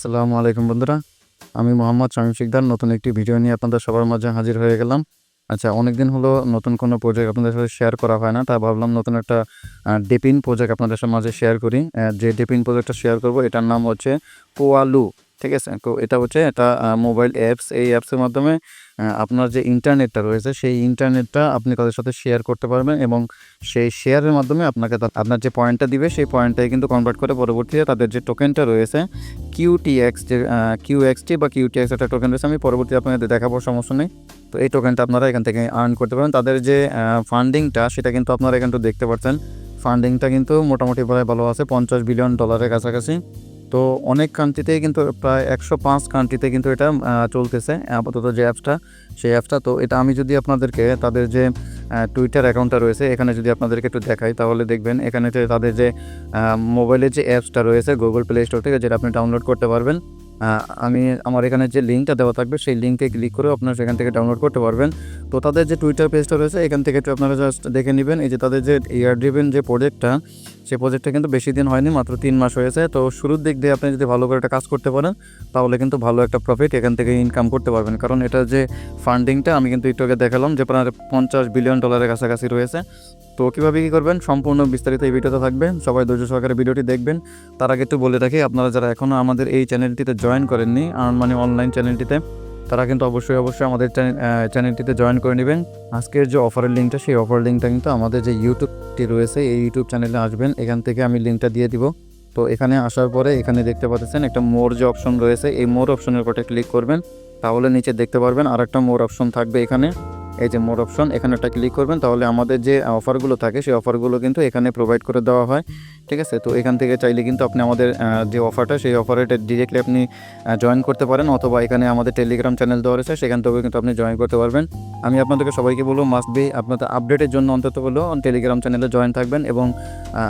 আসসালামু আলাইকুম বন্ধুরা। আমি মোহাম্মদ শামীম শিকদার নতুন একটি ভিডিও নিয়ে আপনাদের সবার মাঝে হাজির হয়ে গেলাম। আচ্ছা, অনেকদিন হলো নতুন কোনো প্রজেক্ট আপনাদের সাথে শেয়ার করা হয় না। তাই ভাবলাম নতুন একটা ডেপিন প্রজেক্ট আপনাদের মাঝে শেয়ার করি। যে ডেপিন প্রজেক্টটা শেয়ার করব এটার নাম হচ্ছে পোয়ালু। ঠিক আছে? তো এটা হচ্ছে একটা মোবাইল অ্যাপস। এই অ্যাপসের মাধ্যমে আপনার যে ইন্টারনেটটা রয়েছে সেই ইন্টারনেটটা আপনি তাদের সাথে শেয়ার করতে পারবেন এবং সেই শেয়ারের মাধ্যমে আপনাকে আপনার যে পয়েন্টটা দিবে সেই পয়েন্টটাই কিন্তু কনভার্ট করে পরবর্তীতে তাদের যে টোকেনটা রয়েছে কিউটিএক্স, যে কিউএক্সটি বা কিউটিএক্স একটা টোকেন রয়েছে, আমি পরবর্তীতে আপনাদের দেখাবো, সমস্যা নেই। তো এই টোকেনটা আপনারা এখান থেকে আর্ন করতে পারেন। তাদের যে ফান্ডিংটা সেটা কিন্তু আপনারা এখান থেকে দেখতে পাচ্ছেন। ফান্ডিংটা কিন্তু মোটামুটি প্রায় ভালো আছে, $50 বিলিয়ন কাছাকাছি। তো অনেক কান্ট্রিতেই কিন্তু প্রায় 105 কান্ট্রিতে কিন্তু এটা চলতেছে আপাতত যে অ্যাপসটা, সেই অ্যাপসটা। তো এটা আমি যদি আপনাদেরকে তাদের যে টুইটার অ্যাকাউন্টটা রয়েছে এখানে যদি আপনাদেরকে একটু দেখাই, তাহলে দেখবেন এখানে তাদের যে মোবাইলের যে অ্যাপসটা রয়েছে গুগল প্লে স্টোর থেকে, যেটা আপনি ডাউনলোড করতে পারবেন। আমি আমার এখানে যে লিঙ্কটা দেওয়া থাকবে সেই লিঙ্কে ক্লিক করে আপনারা সেখান থেকে ডাউনলোড করতে পারবেন। তো তাদের যে টুইটার পেজটা রয়েছে এখান থেকে একটু আপনারা জাস্ট দেখে নেবেন। এই যে তাদের যে ইয়ার ড্রিভেন যে প্রজেক্টটা, সেই প্রজেক্টটা কিন্তু বেশি দিন হয়নি, মাত্র 3 মাস হয়েছে। তো শুরুর দিক দিয়ে আপনি যদি ভালো করে একটা কাজ করতে পারেন তাহলে কিন্তু ভালো একটা প্রফিট এখান থেকে ইনকাম করতে পারবেন। কারণ এটা যে ফান্ডিংটা আমি কিন্তু একটু আগে দেখালাম যে প্রায় $50 বিলিয়ন কাছাকাছি রয়েছে। তো কীভাবে কী করবেন সম্পূর্ণ বিস্তারিত এই ভিডিওতে থাকবে, সবাই ধৈর্য সহকারে ভিডিওটি দেখবেন। তার আগে একটু বলে রাখি, আপনারা যারা এখনও আমাদের এই চ্যানেলটিতে জয়েন করেননি, আর্ন মানি অনলাইন চ্যানেলটিতে, তারা কিন্তু অবশ্যই আমাদের চ্যানেলটিতে জয়েন করে নেবেন। আজকের যে অফারের লিঙ্কটা, সেই অফার লিঙ্কটা কিন্তু আমাদের যে ইউটিউবটি রয়েছে এই ইউটিউব চ্যানেলে আসবেন, এখান থেকে আমি লিঙ্কটা দিয়ে দিব। তো এখানে আসার পরে এখানে দেখতে পাচ্ছেন একটা মোর যে অপশন রয়েছে, এই মোর অপশনের উপরে ক্লিক করবেন, তাহলে নিচে দেখতে পারবেন আর একটা মোর অপশন থাকবে এখানে। এই যে মোর অপশন, এখানে একটা ক্লিক করবেন, তাহলে আমাদের যে অফারগুলো থাকে সেই অফারগুলো কিন্তু এখানে প্রোভাইড করে দেওয়া হয়। ঠিক আছে? তো এখান থেকে চাইলে কিন্তু আপনি আমাদের যে অফারটা সেই অফারে ডিরেক্টলি আপনি জয়েন করতে পারেন, অথবা এখানে আমাদের টেলিগ্রাম চ্যানেল দেওয়া রয়েছে সেখান থেকেও কিন্তু আপনি জয়েন করতে পারবেন। আমি আপনাদেরকে সবাইকে বলবো মাস্ট বি আপনাদের আপডেটের জন্য অন্তত হলেও টেলিগ্রাম চ্যানেলে জয়েন থাকবেন। এবং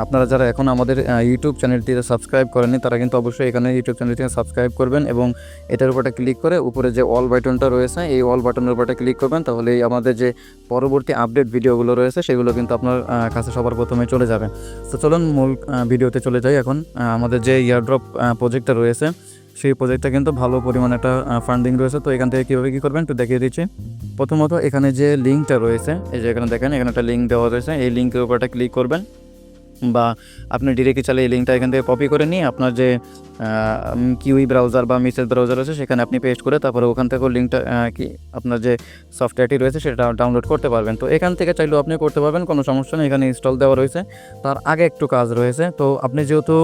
আপনারা যারা এখন আমাদের ইউটিউব চ্যানেলটিতে সাবস্ক্রাইব করেননি তারা কিন্তু অবশ্যই এখানে ইউটিউব চ্যানেলটিকে সাবস্ক্রাইব করবেন এবং এটার উপরটা ক্লিক করে উপরে যে অল বাটনটা রয়েছে এই অল বাটনের উপরটা ক্লিক করবেন, তাহলে আমাদের যে পরবর্তী আপডেট ভিডিওগুলো রয়েছে সেগুলো কিন্তু আপনার কাছে সবার প্রথমে চলে যাবে। তো চলুন মূল ভিডিওতে চলে যাই। এখন আমাদের যে ইয়ারড্রপ প্রজেক্টটা রয়েছে সেই প্রজেক্টটা কিন্তু ভালো পরিমাণে একটা ফান্ডিং রয়েছে। তো এখান থেকে কীভাবে কী করবেন একটু দেখিয়ে দিচ্ছি। প্রথমত এখানে যে লিঙ্কটা রয়েছে, এই যে এখানে দেখেন এখানে একটা লিঙ্ক দেওয়া রয়েছে, এই লিঙ্কের উপরটা ক্লিক করবেন, বা আপনি ডিরেক্টলি চাইলে এই লিঙ্কটা এখান থেকে কপি করে নিয়ে আপনার যে কিউই ব্রাউজার বা মিসেস ব্রাউজার আছে সেখানে আপনি পেস্ট করে তারপরে ওখান থেকেও লিঙ্কটা কি আপনার যে সফটওয়্যারটি রয়েছে সেটা ডাউনলোড করতে পারবেন। তো এখান থেকে চাইলেও আপনি করতে পারবেন, কোনো সমস্যা নেই। এখানে ইনস্টল দেওয়া রয়েছে। তার আগে একটু কাজ রয়েছে। তো আপনি যেহেতু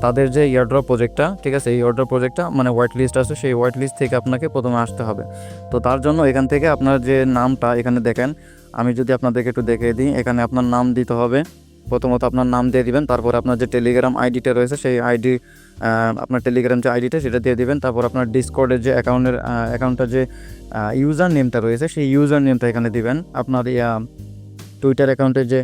তাদের যে ইয়ারড্রপ প্রজেক্টটা, ঠিক আছে, এই ইয়ারড্রপ প্রজেক্টটা মানে হোয়াইট লিস্ট আছে, সেই হোয়াইট লিস্ট থেকে আপনাকে প্রথমে আসতে হবে। তো তার জন্য এখান থেকে আপনার যে নামটা এখানে দেখেন, আমি যদি আপনাদেরকে একটু দেখিয়ে দিই, এখানে আপনার নাম দিতে হবে। প্রথমত আপনার নাম দিয়ে দিবেন, তারপর আপনার যে টেলিগ্রাম আইডিটা রয়েছে সেই আইডি, আপনার টেলিগ্রাম যে আইডিটা সেটা দিয়ে দিবেন। তারপর আপনার ডিসকর্ডের যে অ্যাকাউন্টটা যে ইউজার নেমটা রয়েছে সেই ইউজার নেমটা এখানে দিবেন। আপনার টুইটার অ্যাকাউন্টের যে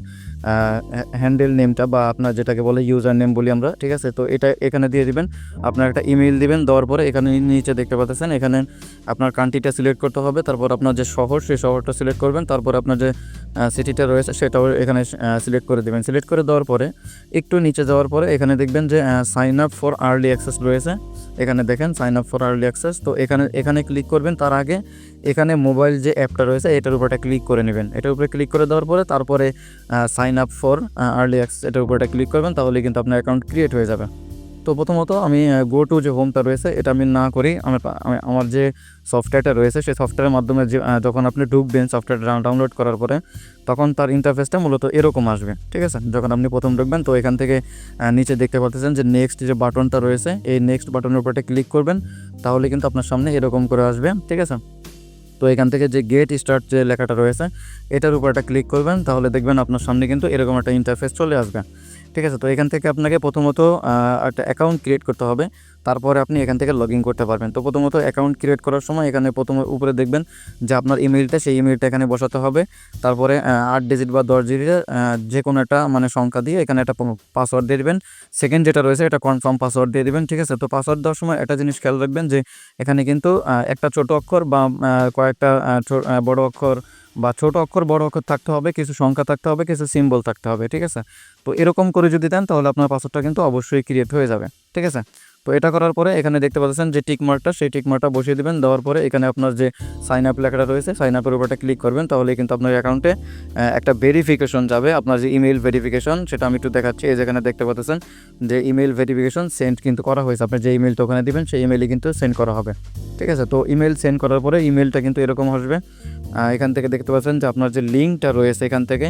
হ্যান্ডেল নেমটা বা আপনার যেটাকে বলে ইউজার নেম বলি আমরা, ঠিক আছে, তো এটা এখানে দিয়ে দিবেন। আপনার একটা ইমেইল দিবেন, দেওয়ার পরে এখানে নিচে দেখতে পাচ্ছেন এখানে আপনার কান্ট্রিটা সিলেক্ট করতে হবে। তারপর আপনার যে শহর সেই শহরটা সিলেক্ট করবেন। তারপর আপনার যে সিটিটা রয়েছে সেটাও এখানে সিলেক্ট করে দেবেন। সিলেক্ট করে দেওয়ার পরে একটু নিচে যাওয়ার পরে এখানে দেখবেন যে sign up for early access রয়েছে। এখানে দেখেন sign up for early access. তো এখানে ক্লিক করবেন। তার আগে এখানে মোবাইল যে অ্যাপটা রয়েছে এটার উপরে ক্লিক করে নেবেন। এটার উপরে ক্লিক করে দেওয়ার পরে তারপরে sign up for early access এটার উপরে ক্লিক করবেন, তাহলে কিন্তু আপনার অ্যাকাউন্ট ক্রিয়েট হয়ে যাবে। তো প্রথমত আমি গো টু যে হোমটা রয়েছে এটা আমি না করি, আমার যে সফটওয়্যারটা রয়েছে সেই সফটওয়্যারের মাধ্যমে যে যখন আপনি ঢুকবেন সফটওয়্যার ডাউনলোড করার পরে, তখন তার ইন্টারফেসটা মূলত এরকম আসবে। ঠিক আছে? যখন আপনি প্রথম ঢুকবেন তো এখান থেকে নিচে দেখতে পাচ্ছেন যে নেক্সট যে বাটনটা রয়েছে এই নেক্সট বাটনের উপরে ক্লিক করবেন, তাহলে কিন্তু আপনার সামনে এরকম করে আসবে। ঠিক আছে? তো এখান থেকে যে গেট স্টার্ট যে লেখাটা রয়েছে এটার উপর একটা ক্লিক করবেন, তাহলে দেখবেন আপনার সামনে কিন্তু এরকম একটা ইন্টারফেস চলে আসবে। ঠিক আছে? তো এখান থেকে আপনাকে প্রথমত একটা অ্যাকাউন্ট ক্রিয়েট করতে হবে, তারপরে আপনি এখান থেকে লগ ইন করতে পারবেন। তো প্রথমত অ্যাকাউন্ট ক্রিয়েট করার সময় এখানে প্রথমে উপরে দেখবেন যে আপনার ইমেলটা, সেই ইমেলটা এখানে বসাতে হবে। তারপরে 8 ডিজিট বা 10 ডিজিটের যে কোনো একটা মানে সংখ্যা দিয়ে এখানে একটা পাসওয়ার্ড দিয়ে দেবেন। সেকেন্ড যেটা রয়েছে এটা কনফার্ম পাসওয়ার্ড দিয়ে দেবেন। ঠিক আছে? তো পাসওয়ার্ড দেওয়ার সময় একটা জিনিস খেয়াল রাখবেন যে এখানে কিন্তু একটা ছোট অক্ষর বা কয়েকটা বড় অক্ষর বা ছোট অক্ষর বড় অক্ষর থাকতে হবে, কিছু সংখ্যা থাকতে হবে, কিছু সিম্বল থাকতে হবে। ঠিক আছে? তো এরকম করে যদি দেন তাহলে আপনার পাসওয়ার্ডটা কিন্তু অবশ্যই ক্রিয়েট হয়ে যাবে। ঠিক আছে? তো এটা করার পরে এখানে দেখতে পাচ্ছেন যে টিক মার্কটা, সেই টিক মার্কটা বসিয়ে দেবেন। দেওয়ার পরে এখানে আপনার যে সাইন আপ লেখাটা রয়েছে, সাইন আপের উপরটা ক্লিক করবেন, তাহলে কিন্তু আপনার অ্যাকাউন্টে একটা ভেরিফিকেশন যাবে, আপনার যে ইমেল ভেরিফিকেশন সেটা আমি একটু দেখাচ্ছি। এই যেখানে দেখতে পাচ্ছেন যে ইমেল ভেরিফিকেশন সেন্ড কিন্তু করা হয়েছে, আপনি যে ইমেলটা ওখানে দিবেন সেই ইমেলই কিন্তু সেন্ড করা হবে। ঠিক আছে, তো ইমেল সেন্ড করার পরে ইমেলটা কিন্তু এরকম আসবে। এখান থেকে দেখতে পাচ্ছেন যে আপনার যে লিঙ্কটা রয়েছে, এখান থেকে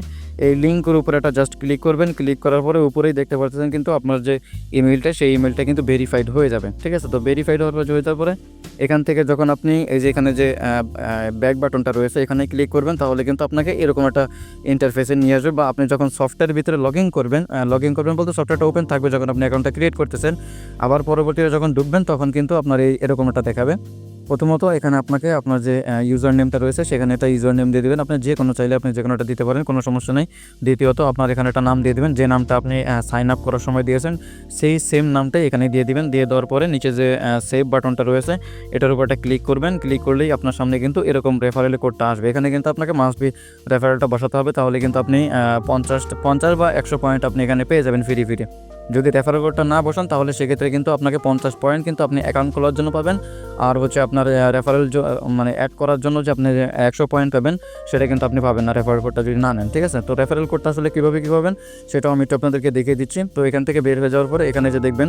এই লিঙ্কের উপরে একটা জাস্ট ক্লিক করবেন। ক্লিক করার পরে উপরেই দেখতে পাচ্ছেন কিন্তু আপনার যে ইমেলটা, সেই ইমেলটা কিন্তু ভেরিফাইড হয়ে যাবে। ঠিক আছে, তো ভেরিফাইড হওয়ার পর হয়ে যাওয়ার পরে এখান থেকে যখন আপনি এই যে এখানে যে ব্যাক বাটনটা রয়েছে এখানে ক্লিক করবেন, তাহলে কিন্তু আপনাকে এরকম একটা ইন্টারফেসে নিয়ে আসবে। বা আপনি যখন সফটওয়্যারের ভিতরে লগ ইন করবেন বলতে সফটওয়্যারটা ওপেন থাকবে যখন আপনি অ্যাকাউন্টটা ক্রিয়েট করতেছেন, আবার পরবর্তীতে যখন ঢুকবেন তখন কিন্তু আপনার এরকম একটা দেখাবে। প্রথমত এখানে আপনাকে আপনার যে ইউজার নেমটা রয়েছে সেখানে একটা ইউজার নেম দিয়ে দেবেন, আপনি যে কোনো চাইলে আপনি যে কোনোটা দিতে পারেন, কোনো সমস্যা নেই। দ্বিতীয়ত আপনার এখানে একটা নাম দিয়ে দেবেন, যে নামটা আপনি সাইন আপ করার সময় দিয়েছেন সেই সেম নামটাই এখানে দিয়ে দিবেন। দিয়ে দেওয়ার পরে নিচে যে সেভ বাটনটা রয়েছে এটার উপর একটা ক্লিক করবেন। ক্লিক করলেই আপনার সামনে কিন্তু এরকম রেফারেল কোডটা আসবে। এখানে কিন্তু আপনাকে মাস্ট বি রেফারেলটা বসাতে হবে, তাহলে কিন্তু আপনি 50 বা 100 পয়েন্ট আপনি এখানে পেয়ে যাবেন ফ্রি। যদি রেফারেল কোডটা না বসান তাহলে সেক্ষেত্রে কিন্তু আপনাকে 50 পয়েন্ট কিন্তু আপনি অ্যাকাউন্ট খোলার জন্য পাবেন। আর হচ্ছে আপনার রেফারেল মানে অ্যাড করার জন্য যে আপনি 100 পয়েন্ট পাবেন সেটা কিন্তু আপনি পাবেন না রেফারেল কোডটা যদি না নেন। ঠিক আছে, তো রেফারেল কোডটা আসলে কীভাবে কী পাবেন সেটাও আমি একটু আপনাদেরকে দেখিয়ে দিচ্ছি। তো এখান থেকে বের হয়ে যাওয়ার পরে এখানে যে দেখবেন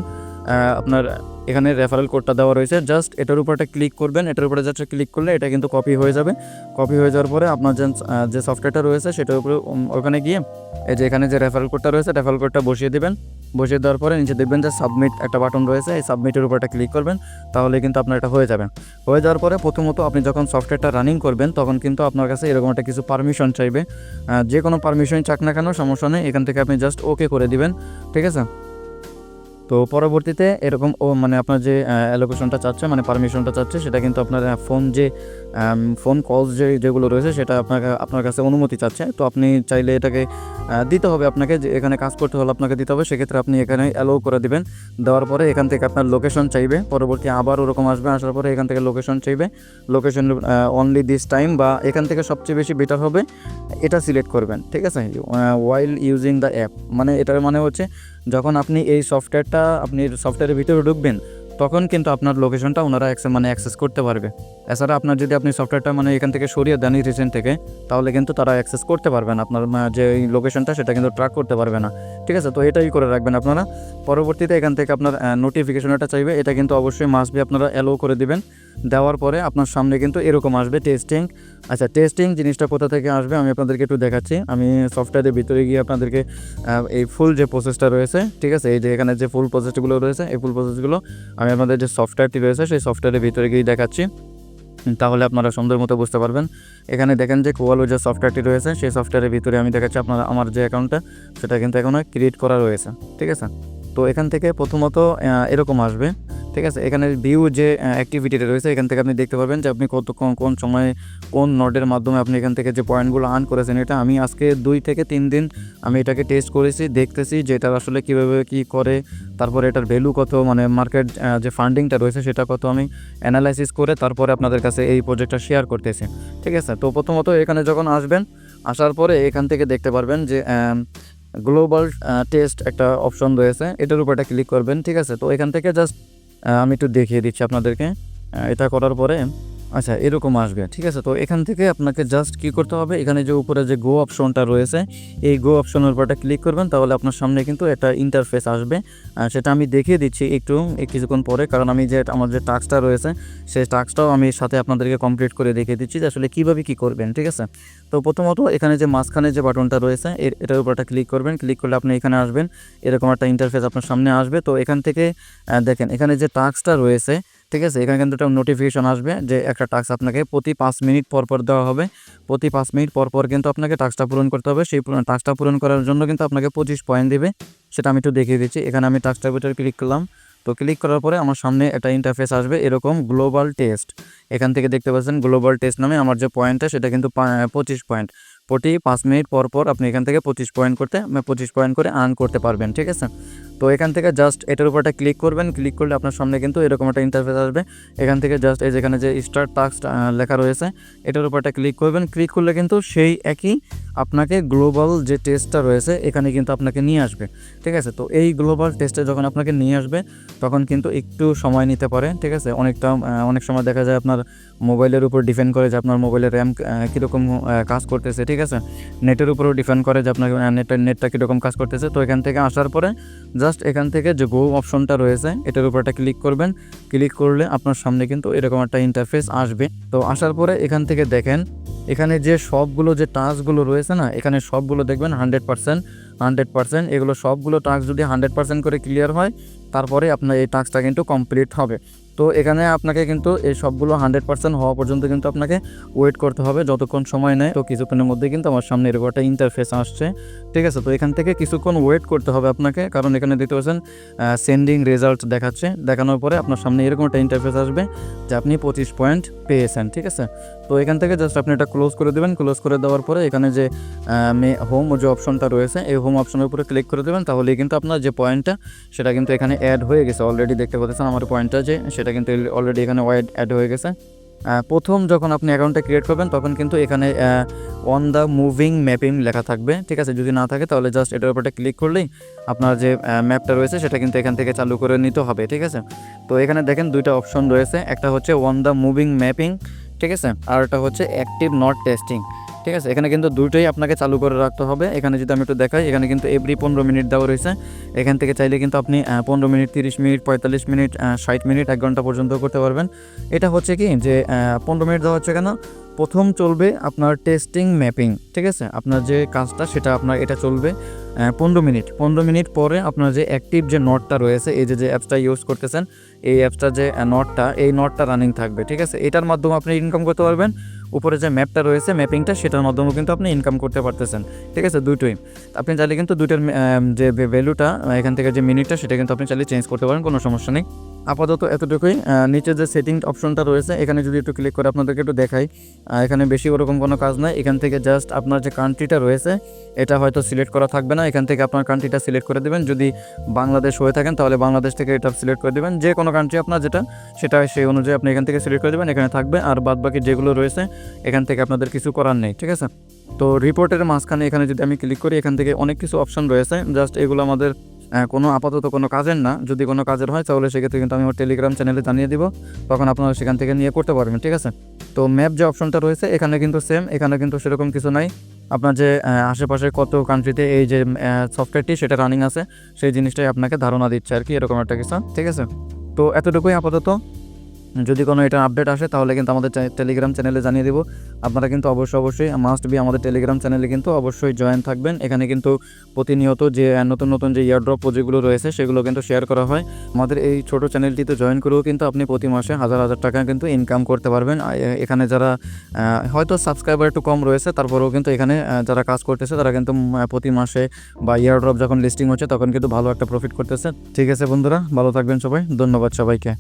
আপনার এখানে রেফারেল কোডটা দেওয়া রয়েছে, জাস্ট এটার উপর একটা ক্লিক করবেন। এটার উপরে জাস্ট ক্লিক করলে এটা কিন্তু কপি হয়ে যাবে। কপি হয়ে যাওয়ার পরে আপনার যে সফটওয়্যারটা রয়েছে সেটার উপরে ওখানে গিয়ে এই যে এখানে যে রেফারেল কোডটা রয়েছে রেফারেল কোডটা বসিয়ে দেবেন। বসিয়ে দেওয়ার পরে নিচে দেখবেন যে সাবমিট একটা বাটন রয়েছে, এই সাবমিটের উপর একটা ক্লিক করবেন, তাহলে কিন্তু আপনার এটা হয়ে যাবে। হয়ে যাওয়ার পরে প্রথমত আপনি যখন সফটওয়্যারটা রানিং করবেন তখন কিন্তু আপনার কাছে এরকম একটা কিছু পারমিশন চাইবে। যে কোনো পারমিশন চাক না কেন সমস্যা নেই, এখান থেকে আপনি জাস্ট ওকে করে দিবেন। ঠিক আছে, তো পরবর্তীতে এরকম মানে আপনার যে অ্যালোকেশনটা চাচ্ছে মানে পারমিশনটা চাচ্ছে সেটা কিন্তু আপনার ফোন কলস যেগুলো রয়েছে সেটা আপনার কাছে অনুমতি চাচ্ছে। তো আপনি চাইলে এটাকে দিতে হবে, আপনাকে যে এখানে কাজ করতে হলে আপনাকে দিতে হবে। সেক্ষেত্রে আপনি এখানে অ্যালো করে দিবেন। দেওয়ার পরে এখান থেকে আপনার লোকেশন চাইবে, পরবর্তী আবার ওরকম আসবে, আসার পরে এখান থেকে লোকেশন চাইবে, লোকেশন অনলি দিস টাইম, বা এখান থেকে সবচেয়ে বেশি বেটার হবে এটা সিলেক্ট করবেন। ঠিক আছে, ওয়াইল ইউজিং দ্য অ্যাপ, মানে এটার মানে হচ্ছে যখন আপনি এই সফটওয়্যারের ভিতরে ঢুকবেন তখন কিন্তু আপনার লোকেশনটা ওনারা অ্যাক্সেস করতে পারবে। এছাড়া আপনার যদি আপনি সফটওয়্যারটা এখান থেকে সরিয়ে দেন রিসেন্ট থেকে, তাহলে কিন্তু তারা অ্যাক্সেস করতে পারবে না, আপনার যে লোকেশনটা সেটা কিন্তু ট্র্যাক করতে পারবে না। ঠিক আছে, তো এটাই করে রাখবেন আপনারা। পরবর্তীতে এখান থেকে আপনার নোটিফিকেশনটা চাইবে, এটা কিন্তু অবশ্যই মাস্ট বি আপনারা অ্যালো করে দিবেন। দেওয়ার পরে আপনার সামনে কিন্তু এরকম আসবে টেস্টিং। আচ্ছা, টেস্টিং জিনিসটা কোথা থেকে আসবে আমি আপনাদেরকে একটু দেখাচ্ছি। আমি সফটওয়্যারের ভিতরে গিয়ে আপনাদেরকে এই ফুল যে প্রসেসটা রয়েছে, ঠিক আছে, এই যে এখানে যে ফুল প্রসেসগুলো রয়েছে এই ফুল প্রসেসগুলো আমি আপনাদের যে সফটওয়্যারটি রয়েছে সেই সফটওয়্যারের ভিতরে গিয়ে দেখাচ্ছি, তাহলে আপনারা সুন্দর মতো বুঝতে পারবেন। এখানে দেখেন যে কোয়ালো যে সফটওয়্যারটি রয়েছে সেই সফটওয়্যারের ভিতরে আমি দেখাচ্ছি আপনারা আমার যে অ্যাকাউন্টটা সেটা কিন্তু এখনও ক্রিয়েট করা রয়েছে। ঠিক আছে, তো এখান থেকে প্রথমত এরকম আসবে। ঠিক আছে, এখানে ভিউ যে অ্যাক্টিভিটিটা রয়েছে এখান থেকে আপনি দেখতে পাবেন যে আপনি কোন সময়ে কোন নোডের মাধ্যমে আপনি এখান থেকে যে পয়েন্টগুলো আর্ন করেছেন। এটা আমি আজকে 2 থেকে 3 দিন আমি এটাকে টেস্ট করেছি, দেখতেছি যে এটা আসলে কীভাবে কী করে, তারপরে এটার ভ্যালু কত, মানে মার্কেট যে ফান্ডিংটা রয়েছে সেটা কত আমি অ্যানালাইসিস করে তারপরে আপনাদের কাছে এই প্রজেক্টটা শেয়ার করতেছি। ঠিক আছে, তো প্রথমত এখানে যখন আসবেন, আসার পরে এখান থেকে দেখতে পারবেন যে গ্লোবাল টেস্ট একটা অপশন রয়েছে, এটার উপর একটা ক্লিক করবেন। ঠিক আছে, তো এখান থেকে জাস্ট আমি একটু দেখিয়ে দিচ্ছি আপনাদেরকে। এটা করার পরে আচ্ছা এরকম আসবে। ঠিক আছে, তো এখান থেকে আপনাকে জাস্ট কী করতে হবে, এখানে যে উপরে যে গো অপশনটা রয়েছে এই গো অপশনের উপরটা ক্লিক করবেন, তাহলে আপনার সামনে কিন্তু একটা ইন্টারফেস আসবে। সেটা আমি দেখিয়ে দিচ্ছি একটু কিছুক্ষণ পরে, কারণ আমি যে আমার যে টাস্কটা রয়েছে সেই টাস্কটাও আমি সাথে আপনাদেরকে কমপ্লিট করে দেখিয়ে দিচ্ছি যে আসলে কীভাবে কী করবেন। ঠিক আছে, তো প্রথমত এখানে যে মাঝখানে যে বাটনটা রয়েছে এটার উপরটা ক্লিক করবেন। ক্লিক করলে আপনি এখানে আসবেন, এরকম একটা ইন্টারফেস আপনার সামনে আসবে। তো এখান থেকে দেখেন এখানে যে টাস্কটা রয়েছে, ঠিক আছে, এখানে কিন্তু একটা নোটিফিকেশন আসবে যে একটা টাস্ক আপনাকে প্রতি 5 মিনিট পর পর দেওয়া হবে। প্রতি 5 মিনিট পর পর কিন্তু আপনাকে টাস্কটা পূরণ করতে হবে। সেই টাস্কটা পূরণ করার জন্য কিন্তু আপনাকে 25 পয়েন্ট দেবে, সেটা আমি একটু দেখিয়ে দিচ্ছি। এখানে আমি টাস্কটার ভিতরে ক্লিক করলাম। তো ক্লিক করার পরে আমার সামনে একটা ইন্টারফেস আসবে এরকম গ্লোবাল টেস্ট। এখান থেকে দেখতে পাচ্ছেন গ্লোবাল টেস্ট নামে আমার যে পয়েন্টটা সেটা কিন্তু 25 পয়েন্ট। প্রতি 5 মিনিট পর পর আপনি এখান থেকে 25 পয়েন্ট করে আর্ন করতে পারবেন। ঠিক আছে, তো তো এখান থেকে জাস্ট এটার উপর একটা ক্লিক করবেন, ক্লিক করলে আপনার সামনে কিন্তু এরকম একটা ইন্টারফেস আসবে। এখান থেকে জাস্ট এই যেখানে যে স্টার্ট টাস্ক লেখা রয়েছে এটার উপর একটা ক্লিক করবেন, ক্লিক করলে কিন্তু সেই একই আপনাকে গ্লোবাল যে টেস্টটা রয়েছে এখানে কিন্তু আপনাকে নিয়ে আসবে, ঠিক আছে। তো এই গ্লোবাল টেস্টে যখন আপনাকে নিয়ে আসবে তখন কিন্তু একটু সময় নিতে পারে, ঠিক আছে। অনেক সময় দেখা যায় আপনার মোবাইলের উপর ডিপেন্ড করে যে আপনার মোবাইলের র্যাম কীরকম কাজ করতেছে, ঠিক আছে। নেটের উপরও ডিপেন্ড করে যে আপনার নেটটা কীরকম কাজ করতেছে। তো এখান থেকে আসার পরে জাস্ট এখান থেকে যে গো অপশনটা রয়েছে এটার উপর একটা ক্লিক করবেন, ক্লিক করলে আপনার সামনে কিন্তু এরকম একটা ইন্টারফেস আসবে। তো আসার পরে এখান থেকে দেখেন এখানে যে সবগুলো যে টাস্কগুলো রয়েছে না, এখানে সবগুলো দেখবেন 100% এগুলো সবগুলো টাস্ক যদি 100% করে ক্লিয়ার হয় তারপরে আপনার এই টাস্কটা কিন্তু কমপ্লিট হবে। তো এখানে আপনাকে কিন্তু এই সবগুলো 100% হওয়া পর্যন্ত কিন্তু আপনাকে ওয়েট করতে হবে, যতক্ষণ সময় নেয়। তো কিছুক্ষণের মধ্যে কিন্তু আমার সামনে এরকম একটা ইন্টারফেস আসছে, ঠিক আছে। তো এখান থেকে কিছুক্ষণ ওয়েট করতে হবে আপনাকে, কারণ এখানে দেখতে পাচ্ছেন সেন্ডিং রেজাল্ট দেখাচ্ছে। দেখানোর পরে আপনার সামনে এরকম একটা ইন্টারফেস আসবে যে আপনি 25 পয়েন্ট পেয়েছেন, ঠিক আছে। তো এখান থেকে জাস্ট আপনি এটা ক্লোজ করে দেবেন, ক্লোজ করে দেওয়ার পরে এখানে যে হোম যে অপশনটা রয়েছে এই হোম অপশনের উপরে ক্লিক করে দেবেন, তাহলেই কিন্তু আপনার যে পয়েন্টটা সেটা কিন্তু এখানে অ্যাড হয়ে গেছে। অলরেডি দেখতে পাচ্ছেন আমার পয়েন্টটা যে সেটা কিন্তু অলরেডি এখানে অ্যাড হয়ে গেছে। প্রথম যখন আপনি অ্যাকাউন্টটা ক্রিয়েট করবেন তখন কিন্তু এখানে অন দ্য মুভিং ম্যাপিং লেখা থাকবে, ঠিক আছে। যদি না থাকে তাহলে জাস্ট এটার উপরে ক্লিক করলেই আপনার যে ম্যাপটা রয়েছে সেটা কিন্তু এখান থেকে চালু করে নিতে হবে, ঠিক আছে। তো এখানে দেখেন দুইটা অপশন রয়েছে, একটা হচ্ছে অন দ্য মুভিং ম্যাপিং, ঠিক আছে, আর একটা হচ্ছে অ্যাক্টিভ নট টেস্টিং, ঠিক আছে। এখানে কিন্তু দুটোই আপনাকে চালু করে রাখতে হবে। এখানে যদি আমি একটু দেখাই, এখানে কিন্তু এভরি 15 মিনিট দেওয়া রয়েছে। এখান থেকে চাইলে কিন্তু আপনি 15 মিনিট, 30 মিনিট, 45 মিনিট, 60 মিনিট, 1 ঘন্টা পর্যন্ত করতে পারবেন। এটা হচ্ছে কি যে 15 মিনিট দেওয়া হচ্ছে কেন, প্রথম চলবে আপনার টেস্টিং ম্যাপিং, ঠিক আছে। আপনার যে কাজটা সেটা আপনার এটা চলবে 15 মিনিট পরে আপনার যে অ্যাক্টিভ যে নটটা রয়েছে, এই যে অ্যাপসটা ইউজ করতেছেন এই অ্যাপসটা যে নটটা রানিং থাকবে, ঠিক আছে। এটার মাধ্যমে আপনি ইনকাম করতে পারবেন। উপরে যে ম্যাপটা রয়েছে ম্যাপিংটা সেটার মাধ্যমেও কিন্তু আপনি ইনকাম করতে পারতেছেন, ঠিক আছে। দুটোই আপনি চাইলে কিন্তু দুইটার যে ভ্যালুটা এখান থেকে যে মিনিটটা সেটা কিন্তু আপনি চাইলে চেঞ্জ করতে পারেন, কোনো সমস্যা নেই। আপাতত এতটুকুই। নিচে যে সেটিং অপশনটা রয়েছে এখানে যদি একটু ক্লিক করে আপনাদেরকে একটু দেখাই, এখানে বেশি ওরকম কোনো কাজ নাই। এখান থেকে জাস্ট আপনার যে কান্ট্রিটা রয়েছে এটা হয়তো সিলেক্ট করা থাকবে না, এখান থেকে আপনার কান্ট্রিটা সিলেক্ট করে দেবেন। যদি বাংলাদেশ হয়ে থাকেন তাহলে বাংলাদেশ থেকে এটা সিলেক্ট করে দেবেন, যে কোনো কান্ট্রি আপনার সেটা সেই অনুযায়ী আপনি এখান থেকে সিলেক্ট করে দেবেন, এখানে থাকবে। আর বাদ বাকি যেগুলো রয়েছে এখান থেকে আপনাদের কিছু করার নেই, ঠিক আছে। তো রিপোর্টের মাঝখানে এখানে যদি আমি ক্লিক করি এখান থেকে অনেক কিছু অপশন রয়েছে, জাস্ট এগুলো আমাদের আপাতত কোনো কাজের না। যদি কোনো কাজের হয় তাহলে সেক্ষেত্রে কিন্তু আমি আমার টেলিগ্রাম চ্যানেলে জানিয়ে দিব, তখন আপনারা সেখান থেকে নিয়ে করতে পারবেন, ঠিক আছে। তো ম্যাপ যে অপশনটা রয়েছে এখানে কিন্তু সেম, এখানে কিন্তু সেরকম কিছু নাই। আপনার যে আশেপাশে কত কান্ট্রিতে এই যে সফটওয়্যারটি সেটা রানিং আছে সেই জিনিসটাই আপনাকে ধারণা দিচ্ছে আর কি, এরকম একটা কিছু, ঠিক আছে। তো এতটুকুই আপাতত। যদি কোনো এটা আপডেট আসে তাহলে কিন্তু আমাদের টেলিগ্রাম চ্যানেলে জানিয়ে দেবো। আপনারা কিন্তু অবশ্যই মাস্ট বি আমাদের টেলিগ্রাম চ্যানেলে কিন্তু অবশ্যই জয়েন থাকবেন। এখানে কিন্তু প্রতিনিয়ত যে নতুন যে ইয়ারড্রপ প্রজেক্টগুলো রয়েছে সেগুলো কিন্তু শেয়ার করা হয়। আমাদের এই ছোট চ্যানেলটিতে জয়েন করেও কিন্তু আপনি প্রতি মাসে হাজার টাকা কিন্তু ইনকাম করতে পারবেন। এখানে যারা হয়তো সাবস্ক্রাইবার একটু কম রয়েছে তারপরেও কিন্তু এখানে যারা কাজ করতেছে তারা কিন্তু প্রতি মাসে বা ইয়ারড্রপ যখন লিস্টিং হচ্ছে তখন কিন্তু ভালো একটা প্রফিট করতেছে, ঠিক আছে বন্ধুরা, ভালো থাকবেন সবাই, ধন্যবাদ সবাইকে।